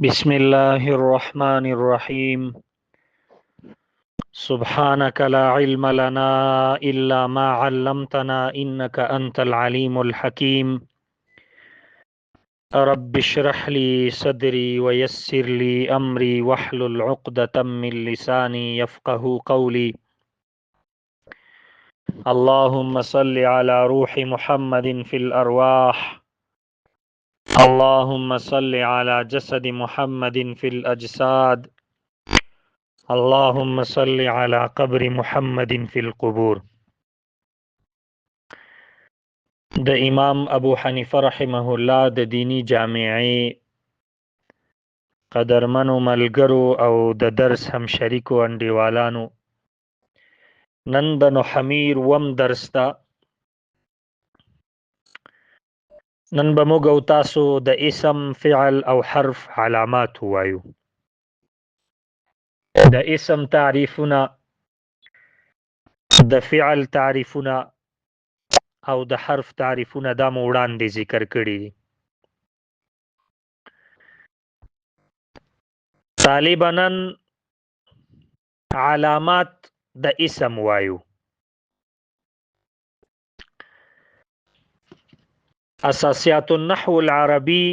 بسم الله الرحمن الرحيم. سبحانك لا علم لنا إلا ما علمتنا إنك أنت العليم الحكيم. رب اشرح لي صدري ويسر لي أمري واحلل عقدة من لساني يفقه قولي. اللهم صل على روح محمد في الأرواح. اللهم صل على جسد محمد في الأجساد. اللهم صل على قبر محمد في القبور. د امام ابو حنیفه رحمه الله د دینی جامعې قدرمنو ملګرو او د درس هم شریکو انډیوالانو، نن د نحمیر وم درس ته. نن به موږ او تاسو د اسم، فعل او حرف علامات وایو. د اسم تعریفونه، د فعل تعریفونه او د حرف تعریفونه دا مو وړاندې ذکر کړي دي. طالباً نن علامات د اسم وایو. اساسیات النحو العربي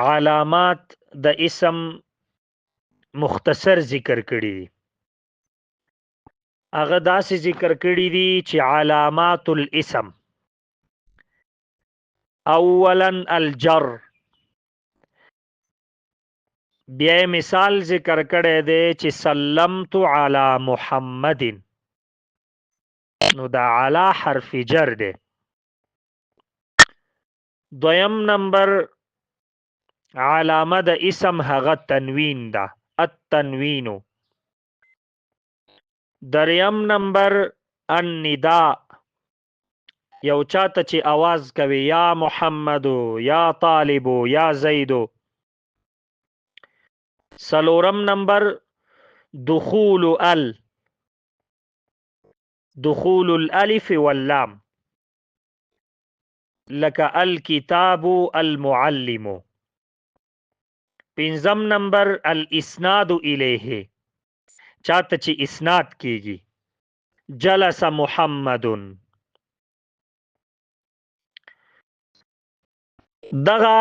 علامات د اسم مختصر ذکر کړي دي. هغه داسې ذکر کړي دي چې علامات الاسم اولا الجر، بیا مثال ذکر کړي دی چې سلمت علی محمد، نو دا علی حرف جر دی. دویم نمبر علامه د اسم هغه تنوین ده، التنوین. دریم نمبر النداء، یو چاته چې आवाज کوي یا محمدو، یا طالبو، یا زیدو. سلورم نمبر دخول دخول الالف واللام، لك الكتاب المعلم. پنځم نمبر الاسناد الیه، چاته چې اسناد کیږي جلس محمد. دغه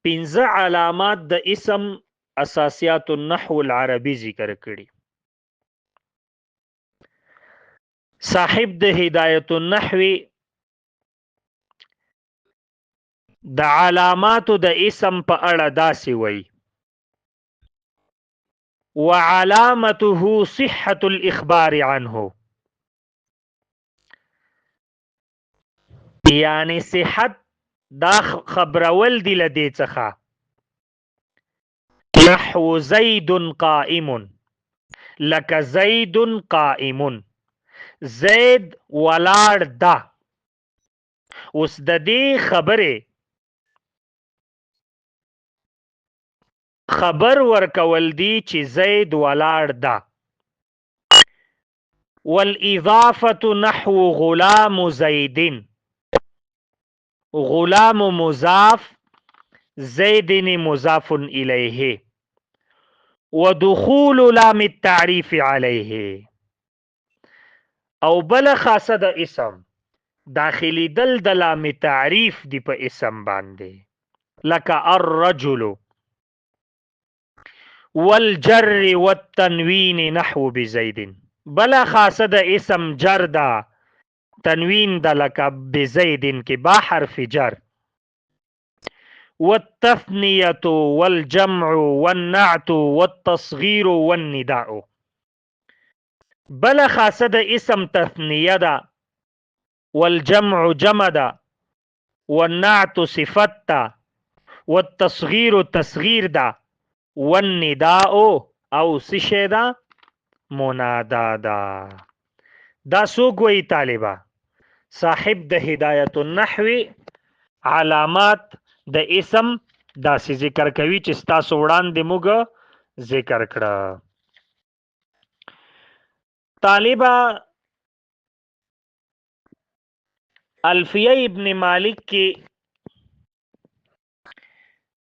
پنځه علامات د اسم اساسیات النحو العربي ذکر کړي. صاحب د هدایت النحو د علامات د اسم په اړه داسې وایي: وعلامته صحة الاخبار عنه، یعنی صحت دا خبرول دی لدې څخه. نحو زید قائم، لك زید قائم، زید ولاړ ده. اوس د دې خبره خبر ورکول دی چې زید ولاړ ده. والاضافه نحو غلام زید، غلام مضاف، زید مضاف الیه. ودخول لام التعریف علیه، او بل خاصه د اسم داخلي دل د لام تعریف دی په اسم باندې، لك الرجل. والجر والتنوین نحو بزید، بل خاصه د اسم جر دا، تنوین د لك بزید کې با حرف جر. والتثنیة والجمع والنعت والتصغیر والنداء، بل خاصه د اسم تثنیه ده، والجمع جمع ده، والنعت صفت ده، والتصغیر تصغیر ده، والنداء او سشه ده منادا ده. دا څوک وایي طالبه؟ صاحب د هدایت النحو علامات د اسم داسې ذکر کوي چې ستاسو وړاندې موږ ذکر کړه. طالبه الفیه ابن مالک کې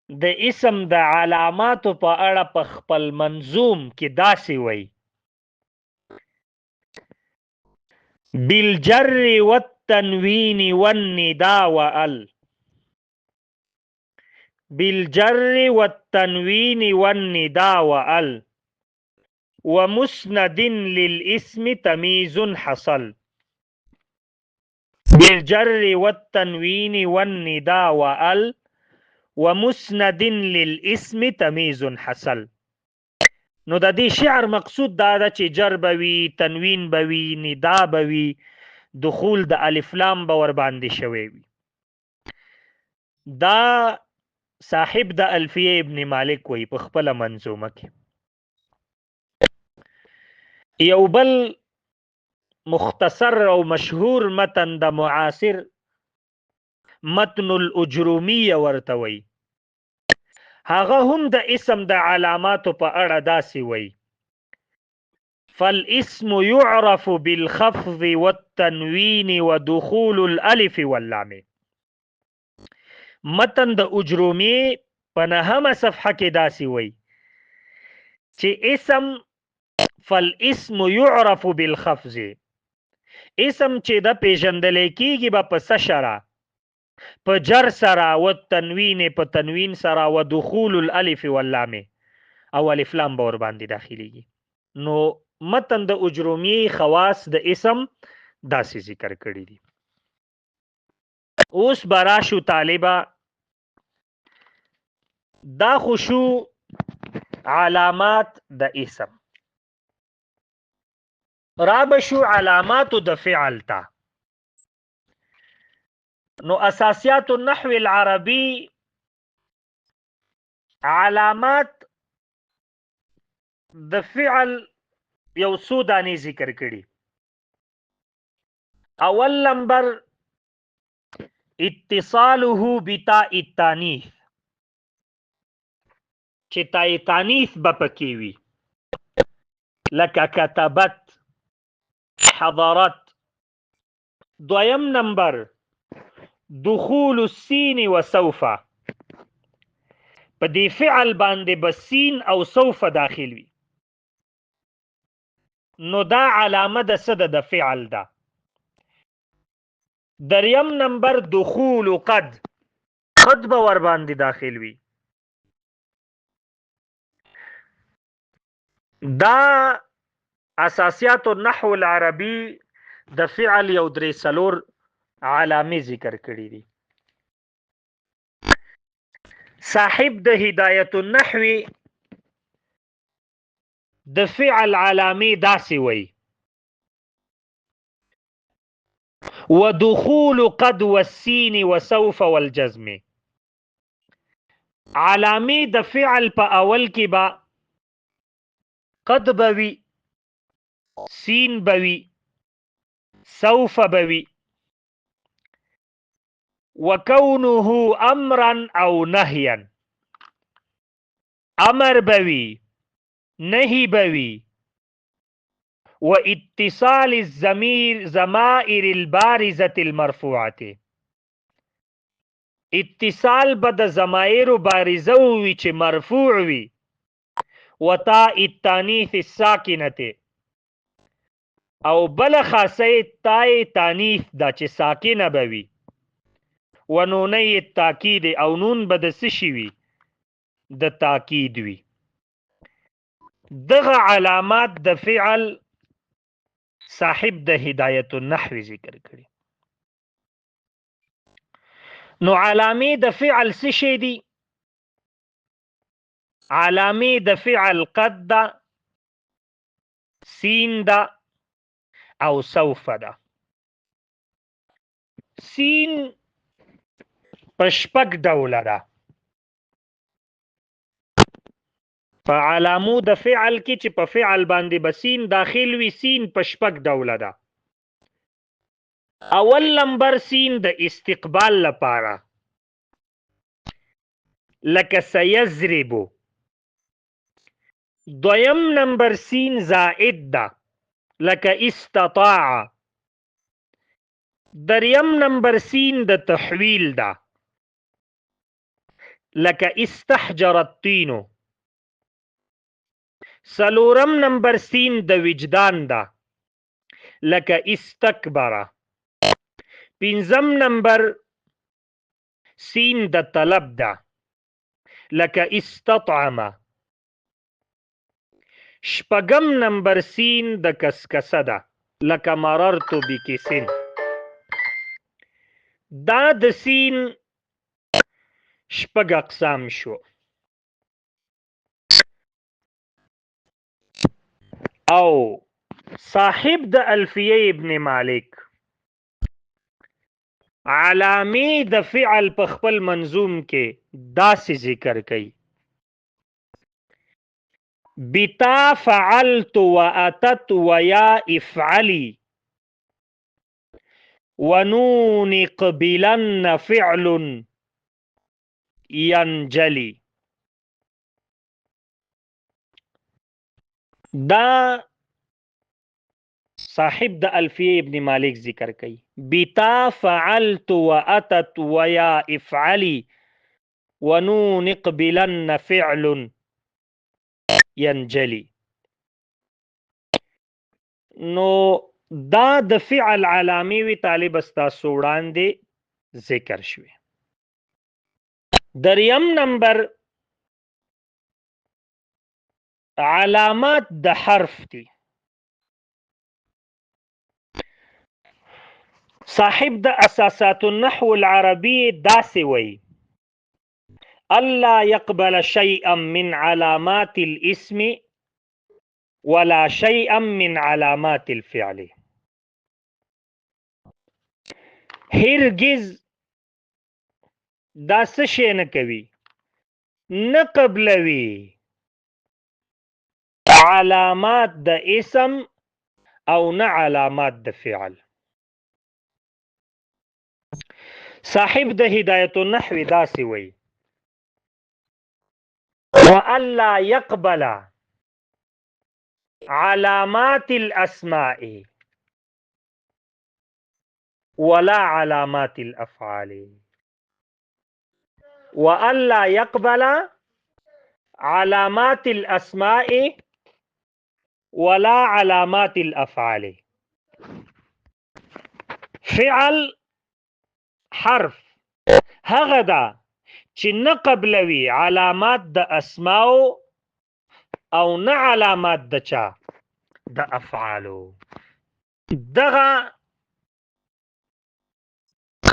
د اسم د علاماتو په اړه په خپل منظوم کې داسې وایي: بالجر والتنوین والنداء وال، بالجر والتنوین والنداء وال، ومسند للاسم تمييز حصل. بالجر والتنوین والنداء وال، ومسند للاسم تمييز حصل. نو د دې شعر مقصود دا ده چې جر به وي، تنوین به وي، ندا به وي، دخول د الف لام به ور باندې شوی وي. دا صاحب د الفیه ابن مالک وی په خپله منظومه کې. یو بل مختصر او مشهور متن د معاصر متن الاجرومیه ورته وی. هغه هم د اسم د علاماتو په اړه داسې وی: فالاسم يعرف بالخفض والتنوين ودخول الالف واللام. متن د اجرومی په 9مه صفحه کې داسې وی چې اسم فالاسم يعرف بالخفض، اسم چې د پیژندل کېږي به په څه سره؟ په جر سره، والتنوین په تنوین سره، ودخول الالف واللام او الف لام به ور باندې داخليږي. نو متن د اجرومی خواص د اسم داسې ذکر کړی دي. اوس براشو طالبه، دا خشو علامات د اسم، رابشو علامات د فعل تا. نو اساسیات النحو العربی علامات د فعل یو څو دانې ذکر کړي. اول نمبر اتصاله بتاء التانیث، چې تاء تانیث به پکې وي، لکه کتبت، حضرت. دویم نمبر دخول السین و سوف، په دې فعل باندې به سین او سوف داخل وي. نو دا علامه د څه د فعل ده. دریم نمبر دخول قد، قد به ور باندې داخل وي. دا اساسیات النحو العربی د فعل یو درې څلور علامې ذکر کړي دي. صاحب د هدایت النحو د فعل علامې داسې وي: ودخول قد والسین وسوف والجزم. علامې د فعل په اول کې با قد بوي، سین بوي، سوف بوي. وكونه امرا او نهيا، امر بوي، نهي بوي. واتصال الضمائر البارزة المرفوعة، اتصال به د ضمائر بارزه وي چې مرفوع وي. وتاء التانیث الساکنه، او بل خاصه تاء تانیث دا چې ساکنه بوي. ونونی التاکید، او نون به د څه شي وي؟ د تاکید وي. دغه علامات د فعل صاحب د هدایت النحو ذکر کړي. نو علامې د فعل څه شي دي؟ علامې د فعل قد ده، سین ده او سوف ده. سین په شپږ ډوله ده. په علامو د فعل کې چې په فعل باندې به سین داخل وي، سین په شپږ ډوله ده. اول نمبر سین د استقبال لپاره، لکه سيضرب. دویم نمبر سین زائد ده، لکه استطاع. دریم نمبر سین د تحویل ده، لکه استحجر الطین. څلورم نمبر سین د وجدان ده لکه استکبره. پنځم نمبر سین د طلب ده لکه استطعمه. شپږم نمبر سین د کسکسه ده لکه مررت بکسن. دا د سین شپږ اقسام شو. او صاحب د الفیه ابن مالک علامې د فعل په خپل منظوم کې داسې ذکر کوي: بتا فعلت واتت ویا افعلی ونون قبلن فعل ینجلی. دا صاحب د الفیه ابن مالک ذکر کوي: بتا فعلت واتت ویا افعلی ونون قبلن فعل ینجلی. نو دا د فعل علامې وی طالب استاسو وړاندې ذکر شوی. دریم نمبر علامات د حرف دي. صاحب د اساسات النحو العربي داسې وی: الله يقبل شيئا من علامات الاسم ولا شيئا من علامات الفعل. هرگز دا څه شی نه کوي، نه قبلوي علامات د اسم او نه علامات د فعل. صاحب د هدایت النحو داسې وی: وَأَلَّا يَقْبَلَ علامات الاسماء ولا علامات الافعال. وَأَلَّا يَقْبَلَ علامات الاسماء ولا علامات الافعال. فعل حرف هغه ده چې نه قبلوي علامات د اسماء او نه علامات د چا د افعالو. دغه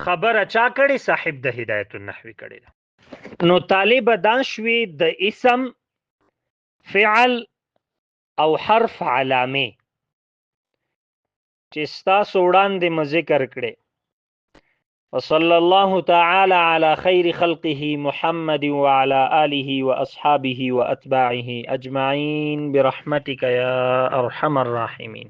خبره چا کړي؟ صاحب د هدایت النحو کړي. نو طالب دا شوي د اسم، فعل او حرف علامې چې ستاسو وړاندې مې ذکر کړي. وصلى الله تعالى على خير خلقه محمد وعلى آله وأصحابه وأتباعه أجمعين برحمتك يا أرحم الراحمين.